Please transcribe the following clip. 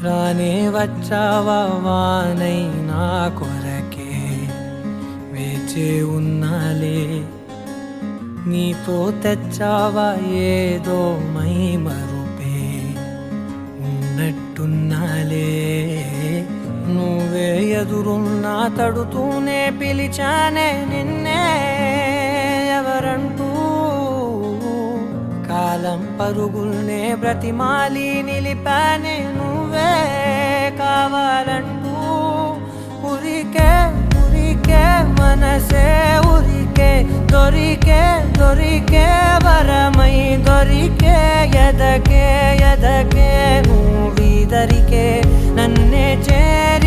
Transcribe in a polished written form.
రానే వచ్చావా వానై నా కొరకే వేచే ఉన్నాలే నీతో తెచ్చావా ఏదో మై మరుపే ఉన్నట్టున్నాలే నువ్వే ఎదురున్నా తడుతూనే పిలిచానే నిన్నే ఎవరంటూ కాలం పరుగుల్నే బ్రతిమాలి నిలిపానే నువ్వే కావాలంటూ ఉరికే ఉరికే మనసే ఉరికే దొరికే దొరికే వరమై దొరికే ఎదకే ఎదకే నువ్వీదరికే నన్నే చేరి